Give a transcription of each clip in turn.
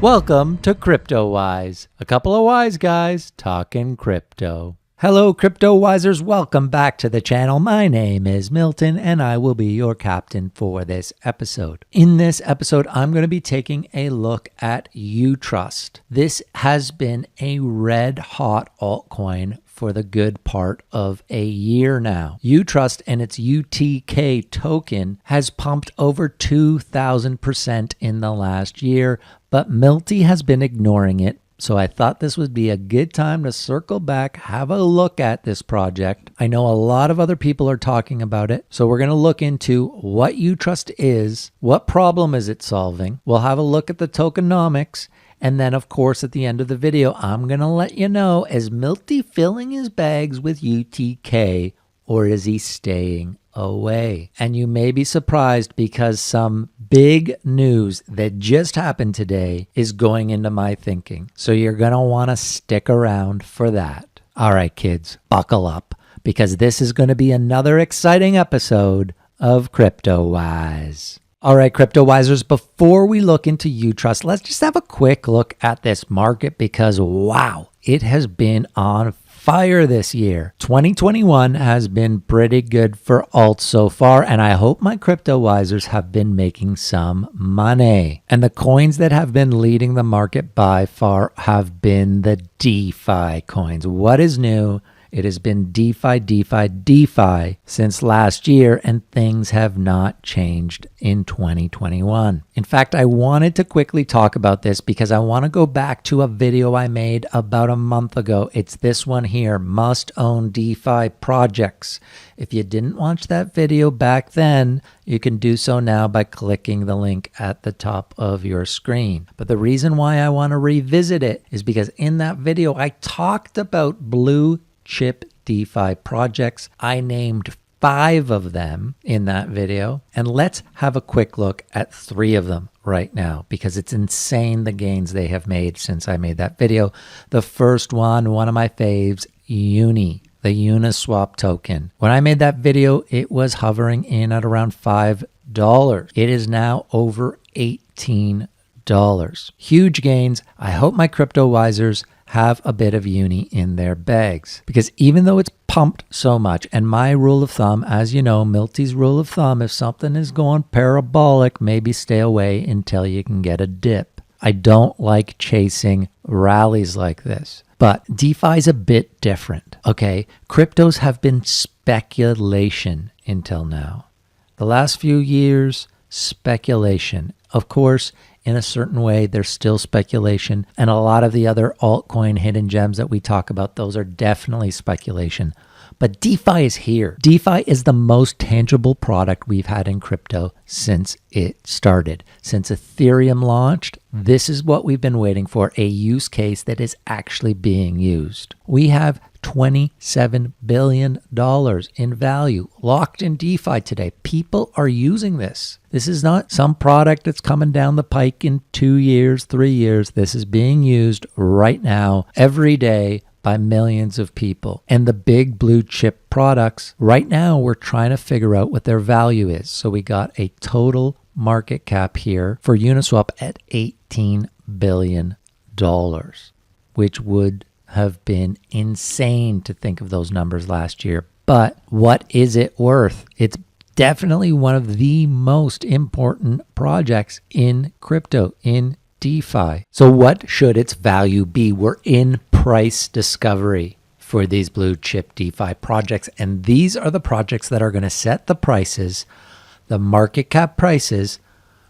Welcome to CryptoWise, a couple of wise guys talking crypto. Hello CryptoWisers, welcome back to the channel. My name is Milton and I will be your captain for this episode. In this episode, I'm going to be taking a look at Utrust. This has been a red hot altcoin for the good part of a year now. Utrust and its UTK token has pumped over 2,000% in the last year, but Milty has been ignoring it. So I thought this would be a good time to circle back, have a look at this project. I know a lot of other people are talking about it. So we're going to look into what Utrust is, what problem is it solving. We'll have a look at the tokenomics. And then, of course, at the end of the video, I'm going to let you know, is Milty filling his bags with UTK or is he staying away? And you may be surprised because some big news that just happened today is going into my thinking. So you're going to want to stick around for that. All right, kids, buckle up because this is going to be another exciting episode of CryptoWise. All right, CryptoWisers, before we look into Utrust, let's just have a quick look at this market because, wow, it has been on fire this year. 2021 has been pretty good for alts so far, and I hope my CryptoWisers have been making some money. And the coins that have been leading the market by far have been the DeFi coins. What is new? It has been DeFi since last year, and things have not changed in 2021. In fact, I wanted to quickly talk about this because I want to go back to a video I made about a month ago. It's this one here, Must Own DeFi Projects. If you didn't watch that video back then, you can do so now by clicking the link at the top of your screen. But the reason why I want to revisit it is because in that video, I talked about blue chip DeFi projects. I named 5 of them in that video, and let's have a quick look at 3 of them right now because it's insane the gains they have made since I made that video. The first one of my faves, the Uniswap token. When I made that video, it was hovering in at around $5. It is now over $18. Huge gains. I hope my CryptoWisers have a bit of uni in their bags because even though it's pumped so much, and my rule of thumb, as you know, Milty's rule of thumb, if something is going parabolic, maybe stay away until you can get a dip. I don't like chasing rallies like this, but DeFi is a bit different. Okay, cryptos have been speculation until now. The last few years, speculation. Of course, in a certain way, there's still speculation. And a lot of the other altcoin hidden gems that we talk about, those are definitely speculation. But DeFi is here. DeFi is the most tangible product we've had in crypto since it started. Since Ethereum launched, this is what we've been waiting for, a use case that is actually being used. We have $27 billion in value locked in DeFi today. People are using this. This is not some product that's coming down the pike in 2 years, 3 years. This is being used right now, every day, by millions of people. And the big blue chip products, right now, we're trying to figure out what their value is. So we got a total market cap here for Uniswap at $18 billion, which would have been insane to think of those numbers last year. But what is it worth? It's definitely one of the most important projects in crypto, in DeFi. So what should its value be? We're in price discovery for these blue chip DeFi projects. And these are the projects that are going to set the prices, the market cap prices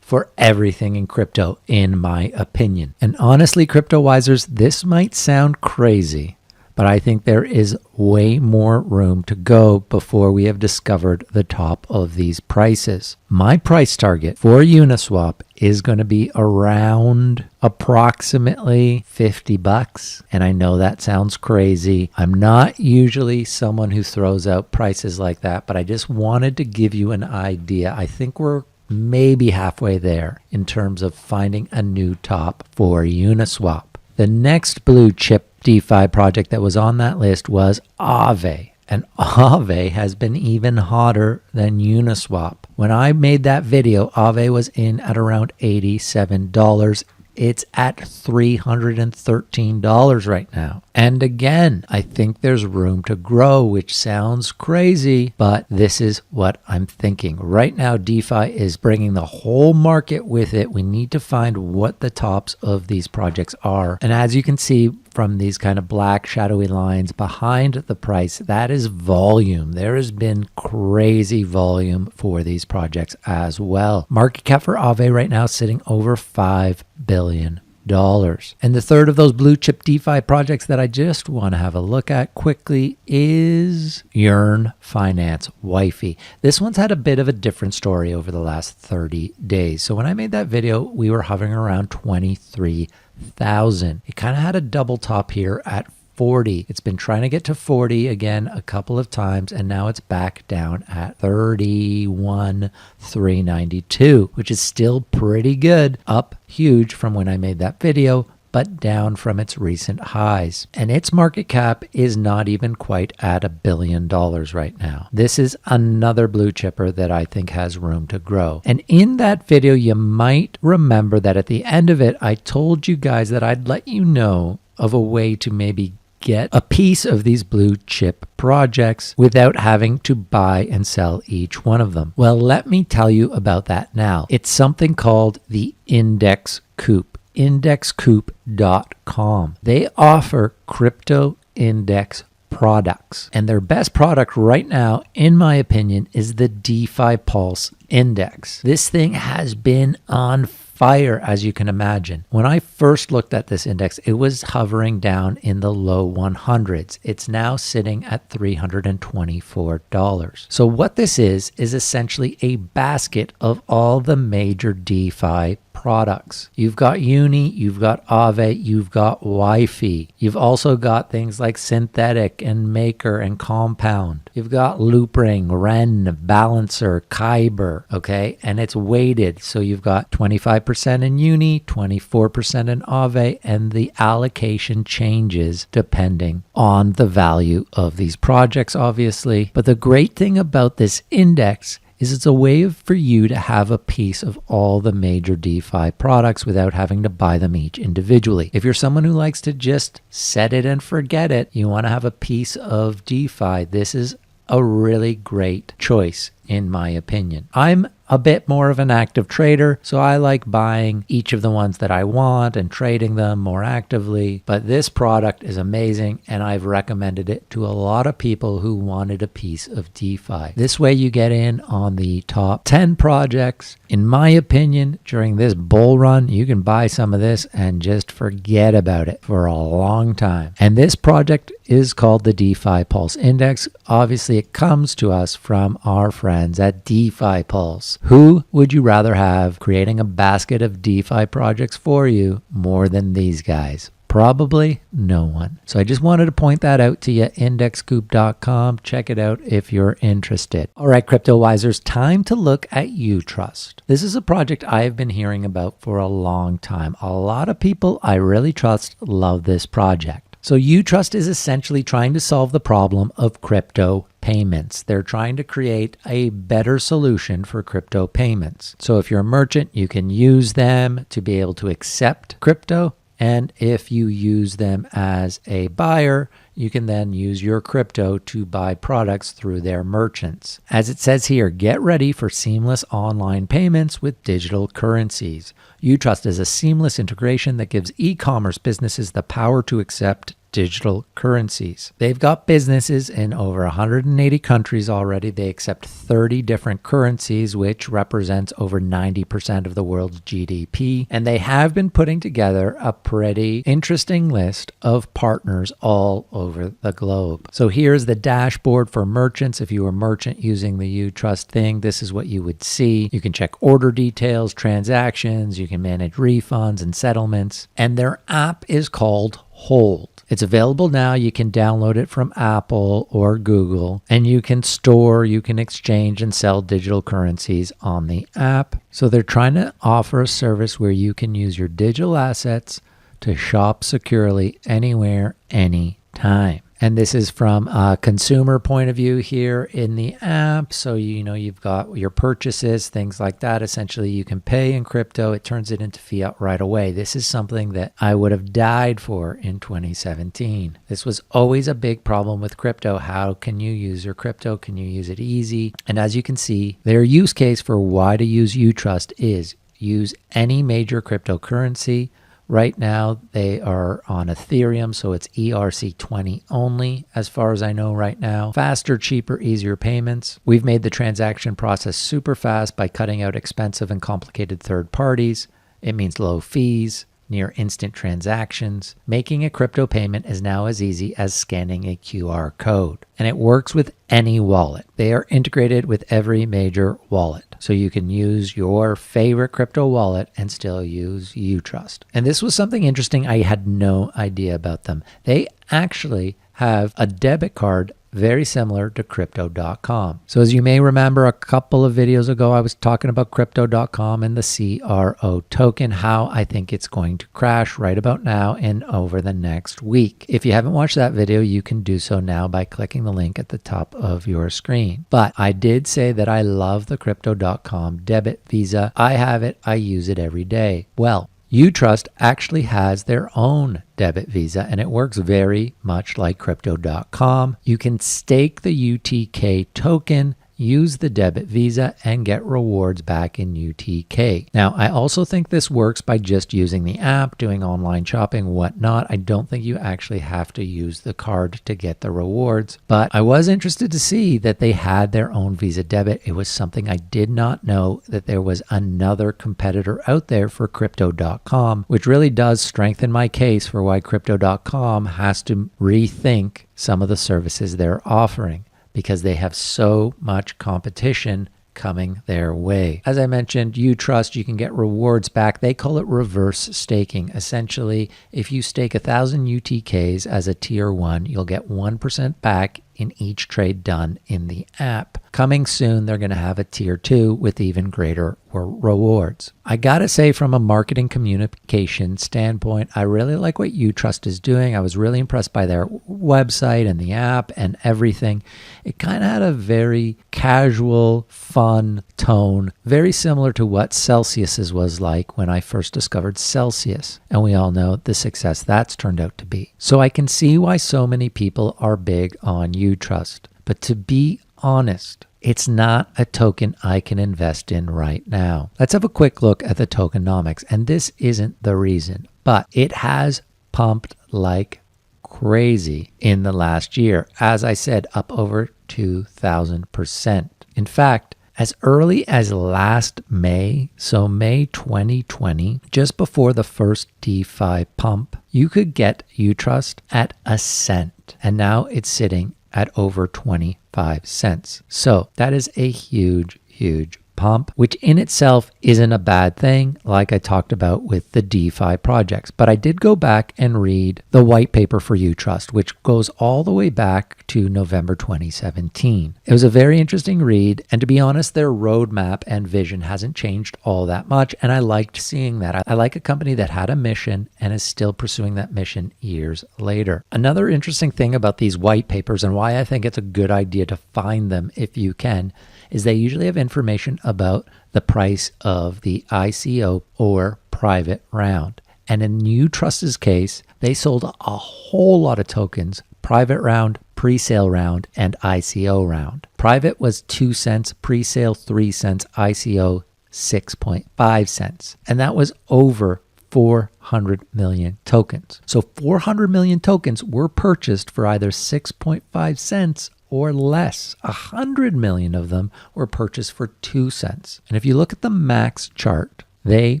for everything in crypto, in my opinion. And honestly, CryptoWisers, this might sound crazy, but I think there is way more room to go before we have discovered the top of these prices. My price target for Uniswap is going to be around approximately $50. And I know that sounds crazy. I'm not usually someone who throws out prices like that, but I just wanted to give you an idea. I think we're maybe halfway there in terms of finding a new top for Uniswap. The next blue chip DeFi project that was on that list was Aave. And Aave has been even hotter than Uniswap. When I made that video, Aave was in at around $87. It's at $313 right now. And again, I think there's room to grow, which sounds crazy, but this is what I'm thinking. Right now, DeFi is bringing the whole market with it. We need to find what the tops of these projects are. And as you can see from these kind of black shadowy lines behind the price, that is volume. There has been crazy volume for these projects as well. Market cap for Aave right now sitting over $5 billion. And the third of those blue chip DeFi projects that I just want to have a look at quickly is Yearn Finance Wifey. This one's had a bit of a different story over the last 30 days. So when I made that video, we were hovering around 23,000. It kind of had a double top here at 40. It's been trying to get to 40 again a couple of times, and now it's back down at 31,392, which is still pretty good. Up huge from when I made that video, but down from its recent highs. And its market cap is not even quite at $1 billion right now. This is another blue chipper that I think has room to grow. And in that video, you might remember that at the end of it, I told you guys that I'd let you know of a way to maybe get a piece of these blue chip projects without having to buy and sell each one of them. Well, let me tell you about that now. It's something called the Indexcoop. Indexcoop.com. They offer crypto index products, and their best product right now, in my opinion, is the DeFi Pulse Index. This thing has been on fire, as you can imagine. When I first looked at this index, it was hovering down in the low 100s. It's now sitting at $324. So what this is essentially a basket of all the major DeFi products. You've got Uni, you've got Aave, you've got Wifey. You've also got things like Synthetic and Maker and Compound. You've got Loopring, Ren, Balancer, Kyber, okay? And it's weighted. So you've got 25% in Uni, 24% in Aave, and the allocation changes depending on the value of these projects, obviously. But the great thing about this index is it's a way for you to have a piece of all the major DeFi products without having to buy them each individually. If you're someone who likes to just set it and forget it, you want to have a piece of DeFi, this is a really great choice, in my opinion. I'm a bit more of an active trader, so I like buying each of the ones that I want and trading them more actively. But this product is amazing, and I've recommended it to a lot of people who wanted a piece of DeFi. This way you get in on the top 10 projects. In my opinion, during this bull run, you can buy some of this and just forget about it for a long time. And this project is called the DeFi Pulse Index. Obviously, it comes to us from our friends at DeFi Pulse. Who would you rather have creating a basket of DeFi projects for you more than these guys? Probably no one. So I just wanted to point that out to you. Indexcoop.com. Check it out if you're interested. All right, CryptoWisers, time to look at Utrust. This is a project I have been hearing about for a long time. A lot of people I really trust love this project. So Utrust is essentially trying to solve the problem of crypto payments. They're trying to create a better solution for crypto payments. So if you're a merchant, you can use them to be able to accept crypto. And if you use them as a buyer, you can then use your crypto to buy products through their merchants. As it says here, get ready for seamless online payments with digital currencies. Utrust is a seamless integration that gives e-commerce businesses the power to accept digital currencies. They've got businesses in over 180 countries already. They accept 30 different currencies, which represents over 90% of the world's GDP. And they have been putting together a pretty interesting list of partners all over the globe. So here's the dashboard for merchants. If you were a merchant using the Utrust thing, this is what you would see. You can check order details, transactions, you can manage refunds and settlements. And their app is called Hold. It's available now. You can download it from Apple or Google, and you can store, you can exchange and sell digital currencies on the app. So they're trying to offer a service where you can use your digital assets to shop securely anywhere, anytime. And this is from a consumer point of view here in the app. So, you've got your purchases, things like that. Essentially, you can pay in crypto. It turns it into fiat right away. This is something that I would have died for in 2017. This was always a big problem with crypto. How can you use your crypto? Can you use it easy? And as you can see, their use case for why to use Utrust is use any major cryptocurrency. Right now, they are on Ethereum, so it's ERC-20 only, as far as I know right now. Faster, cheaper, easier payments. We've made the transaction process super fast by cutting out expensive and complicated third parties. It means low fees, near instant transactions. Making a crypto payment is now as easy as scanning a QR code. And it works with any wallet. They are integrated with every major wallet. So you can use your favorite crypto wallet and still use Utrust. And this was something interesting. I had no idea about them. They actually have a debit card very similar to Crypto.com. So as you may remember, a couple of videos ago, I was talking about Crypto.com and the CRO token, how I think it's going to crash right about now and over the next week. If you haven't watched that video, you can do so now by clicking the link at the top of your screen. But I did say that I love the Crypto.com debit Visa. I have it. I use it every day. Well, Utrust actually has their own debit Visa, and it works very much like Crypto.com. You can stake the UTK token, use the debit Visa, and get rewards back in UTK. Now, I also think this works by just using the app, doing online shopping, whatnot. I don't think you actually have to use the card to get the rewards, but I was interested to see that they had their own Visa debit. It was something I did not know, that there was another competitor out there for Crypto.com, which really does strengthen my case for why Crypto.com has to rethink some of the services they're offering, because they have so much competition coming their way. As I mentioned, Utrust, you can get rewards back. They call it reverse staking. Essentially, if you stake 1,000 UTKs as a tier 1, you'll get 1% back in each trade done in the app. Coming soon, they're going to have a tier 2 with even greater rewards. I gotta say, from a marketing communication standpoint, I really like what Utrust is doing. I was really impressed by their website and the app and everything. It kind of had a very casual, fun tone, very similar to what Celsius's was like when I first discovered Celsius. And we all know the success that's turned out to be. So I can see why so many people are big on Utrust. But to be honest, it's not a token I can invest in right now. Let's have a quick look at the tokenomics. And this isn't the reason, but it has pumped like crazy in the last year. As I said, up over 2,000%. In fact, as early as last May, so May 2020, just before the first DeFi pump, you could get Utrust at a cent. And now it's sitting at over 25 cents. So that is a huge, huge pump, which in itself isn't a bad thing, like I talked about with the DeFi projects. But I did go back and read the white paper for Utrust, which goes all the way back to November 2017. It was a very interesting read, and to be honest, their roadmap and vision hasn't changed all that much, and I liked seeing that. I like a company that had a mission and is still pursuing that mission years later. Another interesting thing about these white papers, and why I think it's a good idea to find them if you can, is they usually have information about the price of the ICO or private round. And in Utrust's case, they sold a whole lot of tokens: private round, pre-sale round, and ICO round. Private was 2 cents, pre-sale 3 cents, ICO 6.5 cents. And that was over 400 million tokens. So 400 million tokens were purchased for either 6.5 cents or less. 100 million of them were purchased for 2 cents. And if you look at the max chart, they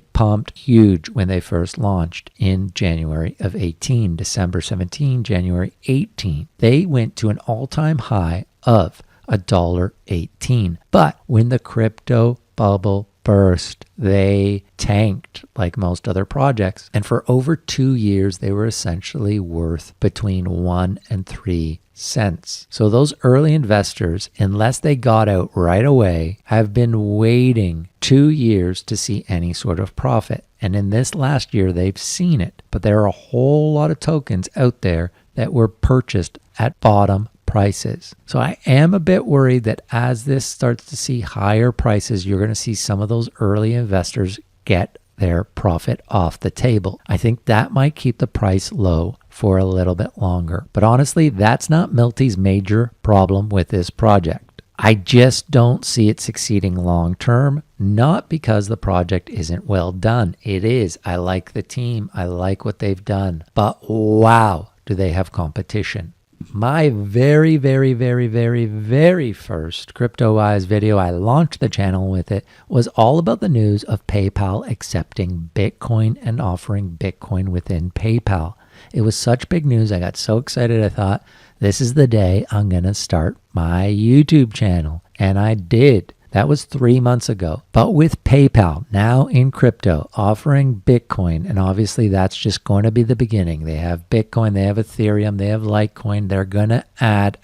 pumped huge when they first launched in January of 18, December 17, January 18. They went to an all-time high of $1.18. But when the crypto bubble burst, they tanked like most other projects. And for over 2 years, they were essentially worth between 1 and 3 cents. So those early investors, unless they got out right away, have been waiting 2 years to see any sort of profit. And in this last year, they've seen it. But there are a whole lot of tokens out there that were purchased at bottom prices. So I am a bit worried that as this starts to see higher prices, you're going to see some of those early investors get their profit off the table. I think that might keep the price low for a little bit longer. But honestly, that's not Milty's major problem with this project. I just don't see it succeeding long term, not because the project isn't well done. It is. I like the team. I like what they've done. But wow, do they have competition. My very first CryptoWise video, I launched the channel with it, was all about the news of PayPal accepting Bitcoin and offering Bitcoin within PayPal. It was such big news. I got so excited. I thought, this is the day I'm going to start my YouTube channel. And I did. That was 3 months ago. But with PayPal now in crypto offering Bitcoin, and obviously that's just going to be the beginning. They have Bitcoin, they have Ethereum, they have Litecoin. They're going to add.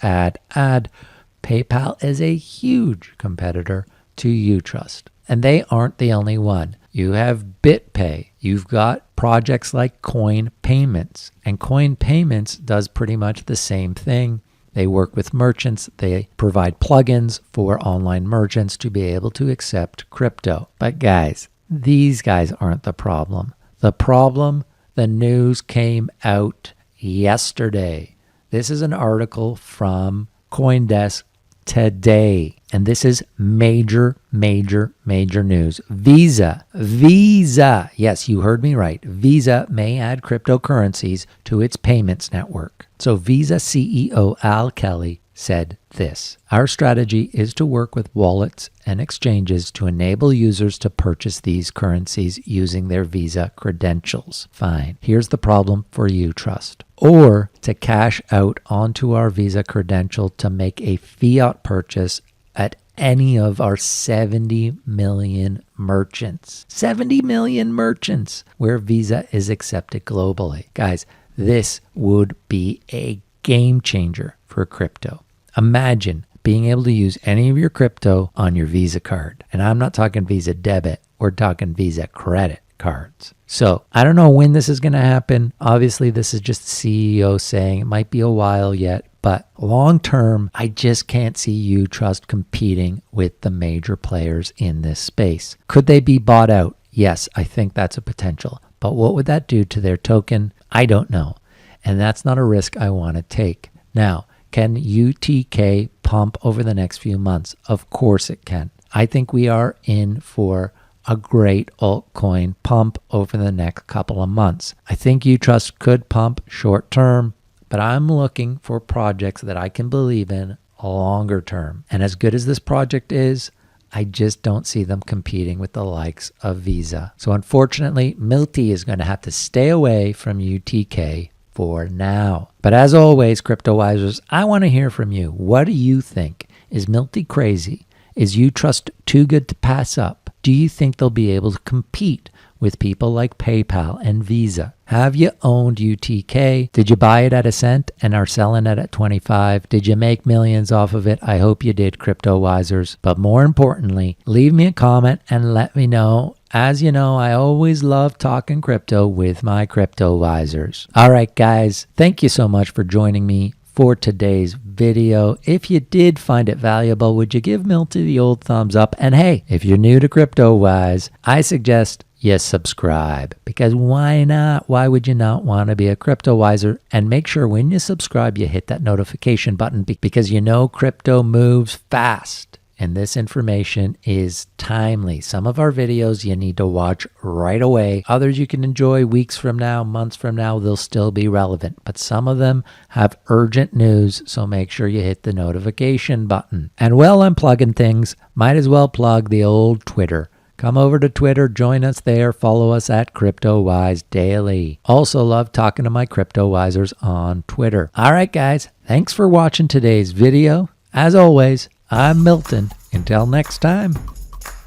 PayPal is a huge competitor to Utrust. And they aren't the only one. You have BitPay. You've got projects like Coin Payments. And Coin Payments does pretty much the same thing. They work with merchants. They provide plugins for online merchants to be able to accept crypto. But guys, these guys aren't the problem. The problem, the news came out yesterday. This is an article from CoinDesk today. And this is major news. Visa. Yes, you heard me right. Visa may add cryptocurrencies to its payments network. So Visa CEO Al Kelly said this: our strategy is to work with wallets and exchanges to enable users to purchase these currencies using their Visa credentials. Fine. Here's the problem for Utrust. Or to cash out onto our Visa credential to make a fiat purchase at any of our 70 million merchants. 70 million merchants where Visa is accepted globally. Guys, this would be a game changer for crypto. Imagine being able to use any of your crypto on your Visa card. And I'm not talking Visa debit, we're talking Visa credit cards. So I don't know when this is going to happen. Obviously, this is just the CEO saying it might be a while yet. But long term, I just can't see Utrust competing with the major players in this space. Could they be bought out? Yes, I think that's a potential. But what would that do to their token? I don't know. And that's not a risk I want to take. Now, can UTK pump over the next few months? Of course it can. I think we are in for a great altcoin pump over the next couple of months. I think Utrust could pump short term, but I'm looking for projects that I can believe in longer term. And as good as this project is, I just don't see them competing with the likes of Visa. So unfortunately, Milty is going to have to stay away from UTK for now. But as always, CryptoWisers, I want to hear from you. What do you think? Is Milty crazy? Is Utrust too good to pass up? Do you think they'll be able to compete with people like PayPal and Visa? Have you owned UTK? Did you buy it at a cent and are selling it at 25? Did you make millions off of it? I hope you did, CryptoWisers. But more importantly, leave me a comment and let me know. As you know, I always love talking crypto with my CryptoWisers. All right, guys, thank you so much for joining me for today's video. If you did find it valuable, would you give Milty the old thumbs up? And hey, if you're new to CryptoWise, I suggest you subscribe, because why not? Why would you not want to be a CryptoWiser? And make sure when you subscribe, you hit that notification button, because you know crypto moves fast. And this information is timely. Some of our videos you need to watch right away. Others you can enjoy weeks from now, months from now, they'll still be relevant. But some of them have urgent news, so make sure you hit the notification button. And while I'm plugging things, might as well plug the old Twitter. Come over to Twitter, join us there, follow us at CryptoWise Daily. Also love talking to my CryptoWisers on Twitter. All right, guys, thanks for watching today's video. As always, I'm Milton. Until next time,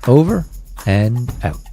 over and out.